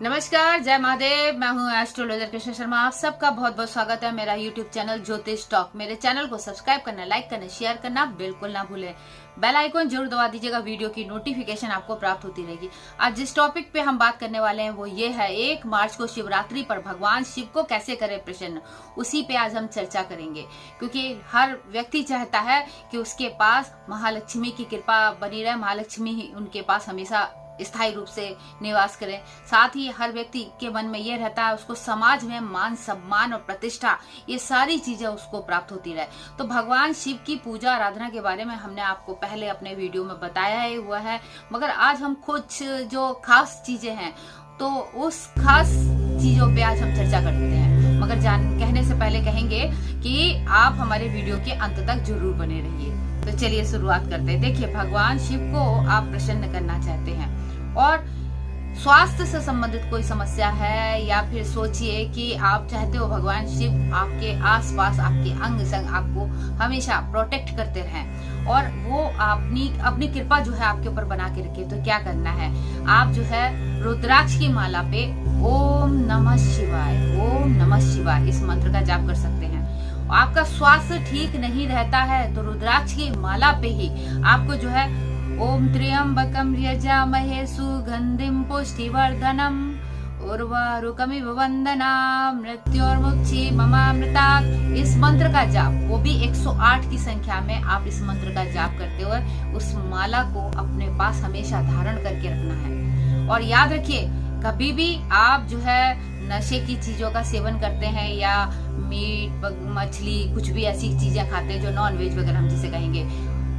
नमस्कार, जय महादेव। मैं हूं एस्ट्रोलॉजर कृष्ण शर्मा। आप सबका बहुत बहुत स्वागत है मेरा यूट्यूब चैनल ज्योतिष टॉक। मेरे चैनल को सब्सक्राइब करना, लाइक करना, शेयर करना बिल्कुल ना भूलें। बेल आइकन जरूर दबा दीजिएगा, वीडियो की नोटिफिकेशन आपको प्राप्त होती रहेगी। आज जिस टॉपिक पे हम बात करने वाले हैं वो ये है 1 मार्च को शिवरात्रि पर भगवान शिव को कैसे करें प्रसन्न। उसी पे आज हम चर्चा करेंगे, क्योंकि हर व्यक्ति चाहता है कि उसके पास महालक्ष्मी की कृपा बनी रहे, महालक्ष्मी ही उनके पास हमेशा स्थायी रूप से निवास करें। साथ ही हर व्यक्ति के मन में ये रहता है उसको समाज में मान सम्मान और प्रतिष्ठा, ये सारी चीजें उसको प्राप्त होती रहे। तो भगवान शिव की पूजा आराधना के बारे में हमने आपको पहले अपने वीडियो में बताया ही हुआ है, मगर आज हम कुछ जो खास चीजें हैं तो उस खास चीजों पे आज हम चर्चा करते हैं। मगर कहने से पहले कहेंगे कि आप हमारे वीडियो के अंत तक जरूर बने रहिए। तो चलिए शुरुआत करते हैं। देखिए, भगवान शिव को आप प्रसन्न करना चाहते हैं और स्वास्थ्य से संबंधित कोई समस्या है, या फिर सोचिए कि आप चाहते हो भगवान शिव आपके आसपास, आपके अंग संग आपको हमेशा प्रोटेक्ट करते रहें और वो अपनी कृपा जो है आपके ऊपर बना के रखे। तो क्या करना है, आप जो है रुद्राक्ष की माला पे ओम नमः शिवाय, ओम नमः शिवाय इस मंत्र का जाप कर सकते हैं। आपका स्वास्थ्य ठीक नहीं रहता है तो रुद्राक्ष की माला पे ही आपको जो है ओम त्र्यंबकम यजामहे सुगंधिम पुष्टिवर्धनम उर्वारुकमिव वंदनाम मृत्योर्मुक्षी ममामृतात् इस मंत्र का जाप, वो भी 108 की संख्या में आप इस मंत्र का जाप करते हुए उस माला को अपने पास हमेशा धारण करके रखना है। और याद रखिए, कभी भी आप जो है नशे की चीजों का सेवन करते हैं या मीट मछली कुछ भी ऐसी चीजें खाते हैं जो नॉन वेज वगैरह हम जिसे कहेंगे,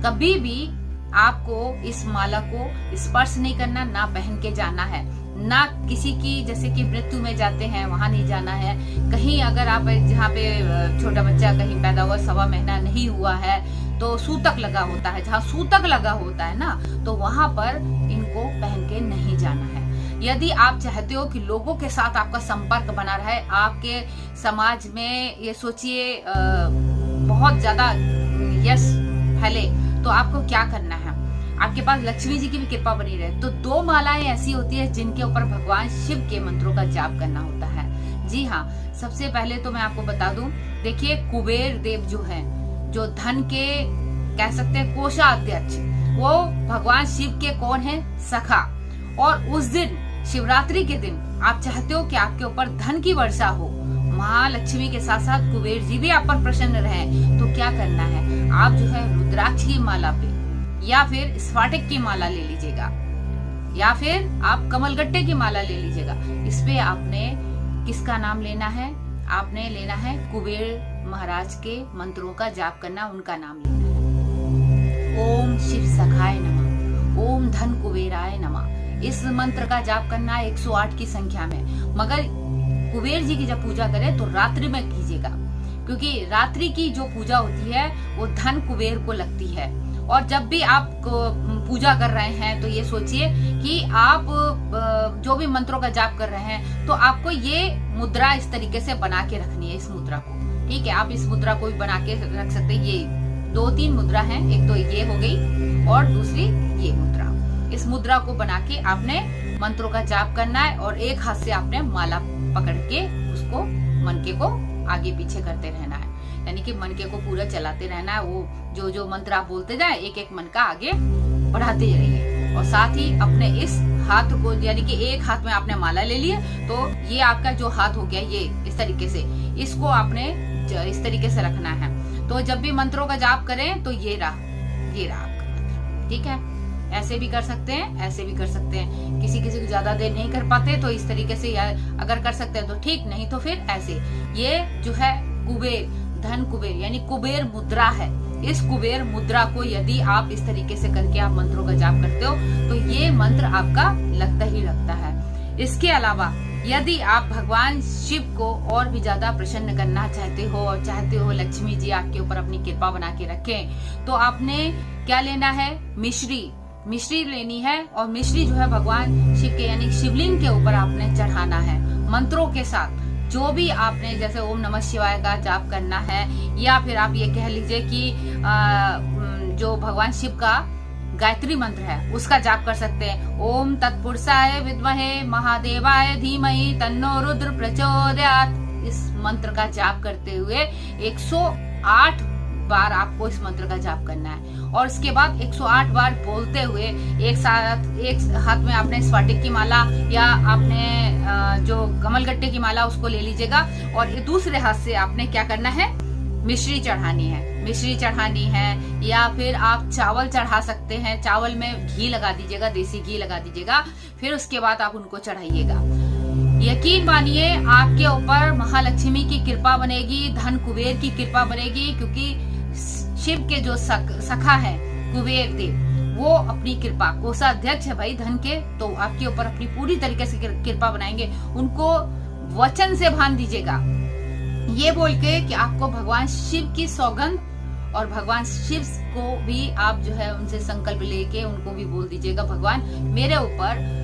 कभी भी आपको इस माला को स्पर्श नहीं करना, ना पहन के जाना है, ना किसी की जैसे कि मृत्यु में जाते हैं वहां नहीं जाना है। कहीं अगर आप जहाँ पे छोटा बच्चा कहीं पैदा हुआ 1.25 महीना नहीं हुआ है तो सूतक लगा होता है, जहाँ सूतक लगा होता है ना, तो वहां पर इनको पहन के नहीं जाना है। यदि आप चाहते हो कि लोगों के साथ आपका संपर्क बना रहे, आपके समाज में ये सोचिए बहुत ज्यादा यश फैले, तो आपको क्या करना है, आपके पास लक्ष्मी जी की भी कृपा बनी रहे, तो 2 मालाएं ऐसी होती है जिनके ऊपर भगवान शिव के मंत्रों का जाप करना होता है। जी हाँ, सबसे पहले तो मैं आपको बता दूं, देखिए कुबेर देव जो है, जो धन के कह सकते हैं कोषाध्यक्ष, वो भगवान शिव के कौन है, सखा। और उस दिन शिवरात्रि के दिन आप चाहते हो कि आपके ऊपर धन की वर्षा हो, महालक्ष्मी के साथ साथ कुबेर जी भी आप पर प्रसन्न रहें, तो क्या करना है, आप जो है रुद्राक्ष की माला पे या फिर स्फटिक की माला ले लीजिएगा, या फिर आप कमलगट्टे की माला ले लीजिएगा। इस पे आपने किसका नाम लेना है, आपने लेना है कुबेर महाराज के मंत्रों का जाप करना, उनका नाम लेना है। ओम शिव सखाय नमः, ओम धन कुबेराय नमः, इस मंत्र का जाप करना है 108 की संख्या में। मगर कुबेर जी की जब पूजा करें तो रात्रि में कीजिएगा, क्योंकि रात्रि की जो पूजा होती है वो धन कुबेर को लगती है। और जब भी आप पूजा कर रहे हैं तो ये सोचिए कि आप जो भी मंत्रों का जाप कर रहे हैं तो आपको ये मुद्रा इस तरीके से बना के रखनी है, इस मुद्रा को। ठीक है, आप इस मुद्रा को भी बना के रख सकते हैं। ये 2-3 मुद्रा हैं, एक तो ये हो गई और दूसरी ये मुद्रा। इस मुद्रा को बना के आपने मंत्रों का जाप करना है और एक हाथ से आपने माला पकड़ के उसको मनके को आगे पीछे करते रहना है, यानी कि मनके को पूरा चलाते रहना है। वो जो मंत्र आप बोलते जाए, एक मनका आगे बढ़ाते जाइए। और साथ ही अपने इस हाथ को, यानी कि एक हाथ में आपने माला ले लिया, तो ये आपका जो हाथ हो गया ये इस तरीके से, इसको आपने इस तरीके से रखना है। तो जब भी मंत्रों का जाप करें तो ये रहा आपका मंत्र। ठीक है, ऐसे भी कर सकते हैं, ऐसे भी कर सकते हैं। किसी को ज्यादा देर नहीं कर पाते तो इस तरीके से, या अगर कर सकते हैं तो ठीक, नहीं तो फिर ऐसे। ये जो है कुबेर, धन कुबेर यानी कुबेर मुद्रा है। इस कुबेर मुद्रा को यदि आप इस तरीके से करके आप मंत्रों का जाप करते हो तो ये मंत्र आपका लगता ही लगता है। इसके अलावा यदि आप भगवान शिव को और भी ज्यादा प्रसन्न करना चाहते हो और चाहते हो लक्ष्मी जी आपके ऊपर अपनी कृपा बना के रखें, तो आपने क्या लेना है, मिश्री लेनी है। और मिश्री जो है भगवान शिव के यानी शिवलिंग के ऊपर आपने चढ़ाना है मंत्रों के साथ। जो भी आपने जैसे ओम नमः शिवाय का जाप करना है, या फिर आप ये कह लीजिए कि जो भगवान शिव का गायत्री मंत्र है उसका जाप कर सकते हैं। ओम तत्पुरुषाय विद्महे महादेवाय धीमहि तन्नो रुद्र प्रचोदयात्। इस मंत्र का जाप करते हुए 108 बार आपको इस मंत्र का जाप करना है और उसके बाद 108 बार बोलते हुए एक हाथ में आपने स्फटिक की माला या आपने जो कमलगट्टे की माला उसको ले लीजिएगा और दूसरे हाथ से आपने क्या करना है, मिश्री चढ़ानी है। मिश्री चढ़ानी है या फिर आप चावल चढ़ा सकते हैं, चावल में घी लगा दीजिएगा, देसी घी लगा दीजिएगा, फिर उसके बाद आप उनको चढ़ाइएगा। यकीन मानिए आपके ऊपर महालक्ष्मी की कृपा बनेगी, धन कुबेर की कृपा बनेगी, क्योंकि शिव के जो सखा है कुबेर देव वो अपनी कृपा, कोषाध्यक्ष है भाई धन के, तो आपके ऊपर अपनी पूरी तरीके से कृपा बनाएंगे। उनको वचन से बांध दीजिएगा ये बोल के कि आपको भगवान शिव की सौगंध, और भगवान शिव को भी आप जो है उनसे संकल्प लेके उनको भी बोल दीजिएगा, भगवान मेरे ऊपर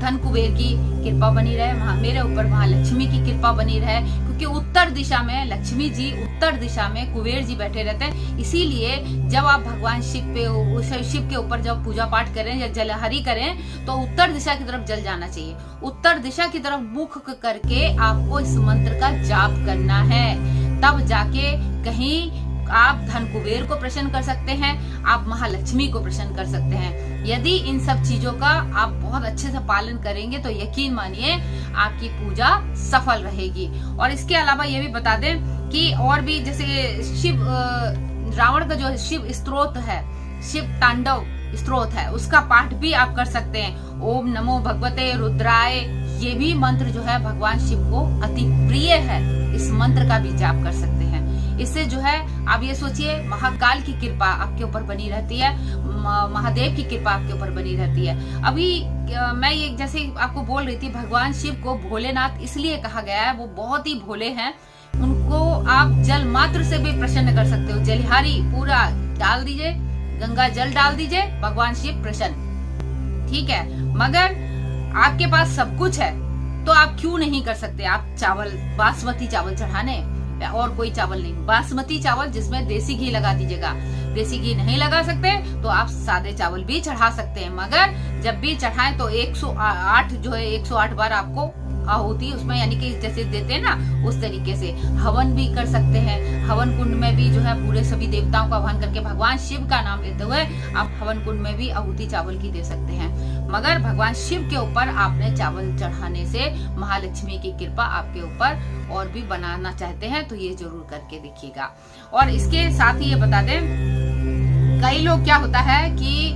धन कुबेर की कृपा बनी रहे, मेरे ऊपर महालक्ष्मी की कृपा बनी रहे, क्योंकि उत्तर दिशा में लक्ष्मी जी, उत्तर दिशा में कुबेर जी बैठे रहते हैं। इसीलिए जब आप भगवान शिव के ऊपर जब पूजा पाठ करें या जलहरी करें तो उत्तर दिशा की तरफ जल जाना चाहिए। उत्तर दिशा की तरफ मुख करके आपको इस मंत्र का जाप करना है, तब जाके कहीं आप धन कुबेर को प्रसन्न कर सकते हैं, आप महालक्ष्मी को प्रसन्न कर सकते हैं। यदि इन सब चीजों का आप बहुत अच्छे से पालन करेंगे तो यकीन मानिए आपकी पूजा सफल रहेगी। और इसके अलावा ये भी बता दें कि और भी जैसे शिव रावण का जो शिव स्तोत्र है, शिव तांडव स्तोत्र है, उसका पाठ भी आप कर सकते हैं। ओम नमो भगवते रुद्राय, ये भी मंत्र जो है भगवान शिव को अति प्रिय है, इस मंत्र का भी जाप कर सकते हैं। इससे जो है आप ये सोचिए महाकाल की कृपा आपके ऊपर बनी रहती है, महादेव की कृपा आपके ऊपर बनी रहती है। अभी मैं ये जैसे आपको बोल रही थी, भगवान शिव को भोलेनाथ इसलिए कहा गया है, वो बहुत ही भोले हैं, उनको आप जल मात्र से भी प्रसन्न कर सकते हो। जलहारी पूरा डाल दीजिए, गंगा जल डाल दीजिए, भगवान शिव प्रसन्न, ठीक है। मगर आपके पास सब कुछ है तो आप क्यों नहीं कर सकते? आप चावल, बासमती चावल चढ़ाने और कोई चावल नहीं, बासमती चावल जिसमें देसी घी लगा दीजिएगा। देसी घी नहीं लगा सकते तो आप सादे चावल भी चढ़ा सकते हैं, मगर जब भी चढ़ाएं तो 108 जो है 108 बार आपको आहुति उसमें, यानी कि जैसे देते हैं ना उस तरीके से हवन भी कर सकते हैं। हवन कुंड में भी जो है पूरे सभी देवताओं का आह्वान करके भगवान शिव का नाम लेते हुए आप हवन कुंड में भी आहुति चावल की दे सकते हैं। मगर भगवान शिव के ऊपर आपने चावल चढ़ाने से महालक्ष्मी की कृपा आपके ऊपर और भी बनाना चाहते हैं तो ये जरूर करके देखिएगा। और इसके साथ ही ये बता दें, कई लोग क्या होता है कि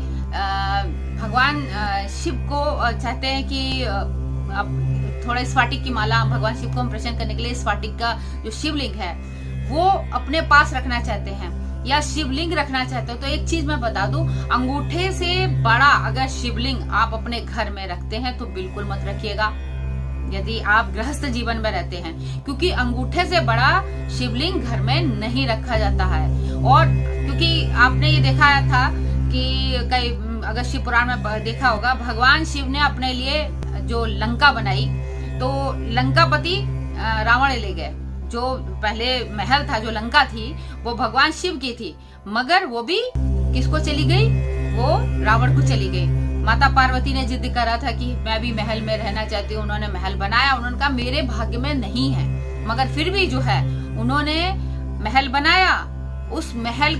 भगवान शिव को चाहते हैं कि आप थोड़ा स्फटिक की माला, भगवान शिव को हम प्रसन्न करने के लिए स्फटिक का जो शिवलिंग है वो अपने पास रखना चाहते हैं या शिवलिंग रखना चाहते हो, तो एक चीज मैं बता दूं, अंगूठे से बड़ा अगर शिवलिंग आप अपने घर में रखते हैं तो बिल्कुल मत रखिएगा यदि आप गृहस्थ जीवन में रहते हैं, क्योंकि अंगूठे से बड़ा शिवलिंग घर में नहीं रखा जाता है। और क्योंकि आपने ये देखा था कि कई, अगर शिव पुराण में देखा होगा, भगवान शिव ने अपने लिए जो लंका बनाई तो लंकापति रावण ले गए। जो पहले महल था, जो लंका थी वो भगवान शिव की थी, मगर वो भी किसको चली गई? वो रावण को चली गई। माता पार्वती ने जिद करा था कि मैं भी महल में रहना चाहती हूँ, उन्होंने महल बनाया, उन्होंने कहा मेरे भाग्य में नहीं है, मगर फिर भी जो है उन्होंने महल बनाया। उस महल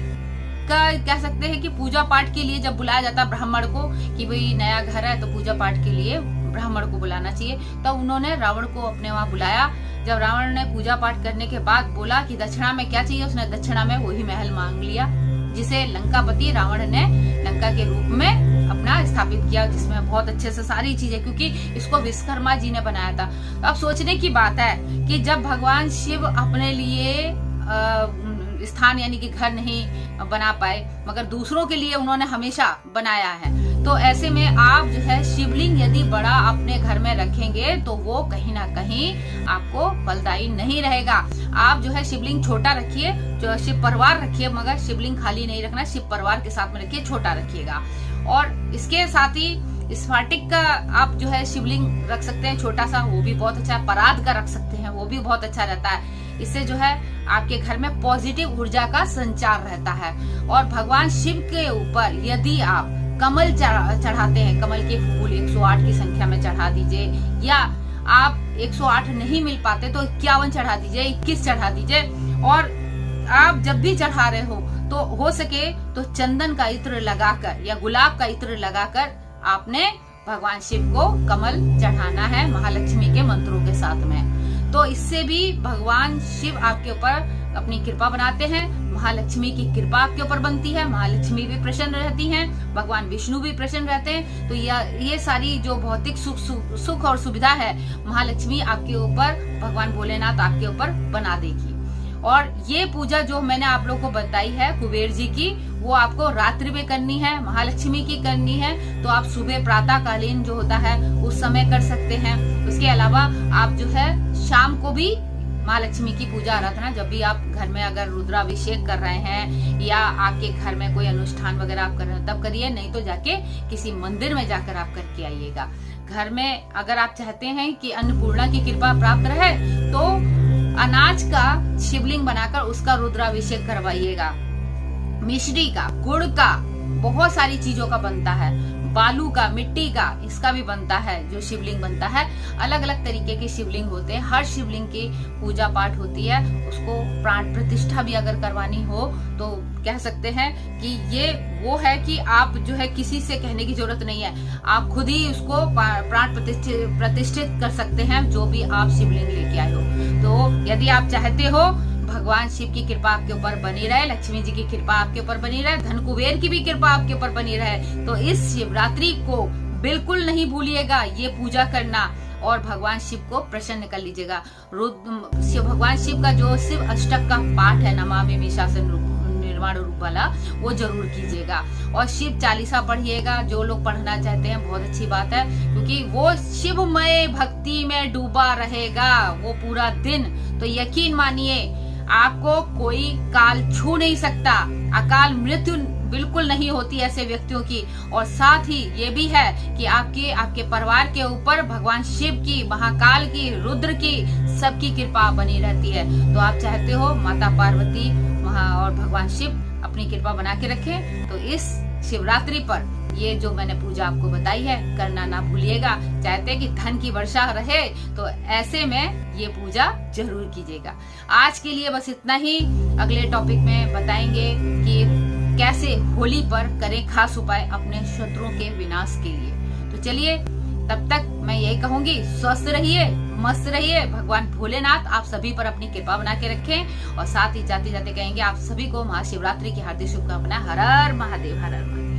का कह सकते हैं कि पूजा पाठ के लिए जब बुलाया जाता ब्राह्मण को कि भाई नया घर है तो पूजा पाठ के लिए ब्राह्मण को बुलाना चाहिए, तब उन्होंने रावण को अपने वहां बुलाया। जब रावण ने पूजा पाठ करने के बाद बोला कि दक्षिणा में क्या चाहिए, उसने दक्षिणा में वही महल मांग लिया जिसे लंकापति रावण ने लंका के रूप में अपना स्थापित किया, जिसमें बहुत अच्छे से सारी चीजें, क्योंकि इसको विश्वकर्मा जी ने बनाया था। तो अब सोचने की बात है कि जब भगवान शिव अपने लिए स्थान यानी कि घर नहीं बना पाए, मगर दूसरों के लिए उन्होंने हमेशा बनाया है, तो ऐसे में आप जो है शिवलिंग यदि बड़ा अपने घर में रखेंगे तो वो कहीं ना कहीं आपको फलदायी नहीं रहेगा। आप जो है शिवलिंग छोटा रखिए, जो शिव परिवार रखिए, मगर शिवलिंग खाली नहीं रखना, शिव परिवार के साथ में रखिए, छोटा रखिएगा। और इसके साथ ही स्फटिक का आप जो है शिवलिंग रख सकते हैं छोटा सा, वो भी बहुत अच्छा है। परात का रख सकते हैं, वो भी बहुत अच्छा रहता है। इससे जो है आपके घर में पॉजिटिव ऊर्जा का संचार रहता है। और भगवान शिव के ऊपर यदि आप कमल चढ़ाते हैं, कमल के फूल 108 की संख्या में चढ़ा दीजिए, या आप 108 नहीं मिल पाते तो 51 चढ़ा दीजिए, 21 चढ़ा दीजिए। और आप जब भी चढ़ा रहे हो सके तो चंदन का इत्र लगाकर या गुलाब का इत्र लगाकर आपने भगवान शिव को कमल चढ़ाना है महालक्ष्मी के मंत्रों के साथ में। तो इससे भी भगवान शिव आपके ऊपर अपनी कृपा बनाते हैं, महालक्ष्मी की कृपा आपके ऊपर बनती है, महालक्ष्मी भी प्रसन्न रहती हैं, भगवान विष्णु भी प्रसन्न रहते हैं। तो ये सारी जो भौतिक सुख और सुविधा है महालक्ष्मी आपके ऊपर, भगवान भोलेनाथ आपके ऊपर बना देगी। और ये पूजा जो मैंने आप लोगों को बताई है कुबेर जी की, वो आपको रात्रि में करनी है, महालक्ष्मी की करनी है। तो आप सुबह प्रातः कालीन जो होता है उस समय कर सकते हैं। उसके अलावा आप जो है शाम को भी महालक्ष्मी की पूजा आराधना, जब भी आप घर में अगर रुद्राभिषेक कर रहे हैं या आपके घर में कोई अनुष्ठान वगैरह आप कर रहे हैं तब करिए, नहीं तो जाके किसी मंदिर में जाकर आप करके आइएगा। घर में अगर आप चाहते हैं कि अन्नपूर्णा की कृपा प्राप्त रहे तो अनाज का शिवलिंग बनाकर उसका रुद्राभिषेक करवाइएगा। मिश्री का, गुड़ का, बहुत सारी चीजों का बनता है, बालू का, मिट्टी का, इसका भी बनता है जो शिवलिंग बनता है। अलग अलग तरीके के शिवलिंग होते हैं, हर शिवलिंग की पूजा पाठ होती है। उसको प्राण प्रतिष्ठा भी अगर करवानी हो तो कह सकते हैं कि ये वो है कि आप जो है किसी से कहने की जरूरत नहीं है, आप खुद ही उसको प्राण प्रतिष्ठित कर सकते हैं जो भी आप शिवलिंग लेके आए हो। तो यदि आप चाहते हो भगवान शिव की कृपा आपके ऊपर बनी रहे, लक्ष्मी जी की कृपा आपके ऊपर बनी रहे, धन कुबेर की भी कृपा आपके ऊपर बनी रहे, तो इस शिवरात्रि को बिल्कुल नहीं भूलिएगा ये पूजा करना और भगवान शिव को प्रसन्न कर लीजिएगा। भगवान शिव का जो शिव अष्टक का पाठ है, नमामि मीशासन निर्माण रूप वाला, वो जरूर कीजिएगा। और शिव चालीसा पढ़िएगा, जो लोग पढ़ना चाहते हैं बहुत अच्छी बात है, क्योंकि वो शिवमय भक्ति में डूबा रहेगा वो पूरा दिन। तो यकीन मानिए आपको कोई काल छू नहीं सकता, अकाल मृत्यु बिल्कुल नहीं होती ऐसे व्यक्तियों की। और साथ ही ये भी है कि आपके परिवार के ऊपर भगवान शिव की, महाकाल की, रुद्र की, सबकी कृपा बनी रहती है। तो आप चाहते हो माता पार्वती और भगवान शिव अपनी कृपा बना के रखें, तो इस शिवरात्रि पर ये जो मैंने पूजा आपको बताई है करना ना भूलिएगा। चाहते कि धन की वर्षा रहे तो ऐसे में ये पूजा जरूर कीजिएगा। आज के लिए बस इतना ही। अगले टॉपिक में बताएंगे कि कैसे होली पर करें खास उपाय अपने शत्रुओं के विनाश के लिए। तो चलिए, तब तक मैं यही कहूंगी, स्वस्थ रहिए, मस्त रहिए। भगवान भोलेनाथ आप सभी पर अपनी कृपा बना के रखें। और साथ ही जाते जाते कहेंगे आप सभी को महाशिवरात्रि की हार्दिक शुभकामनाएं। हर हर महादेव, हर हर महादेव।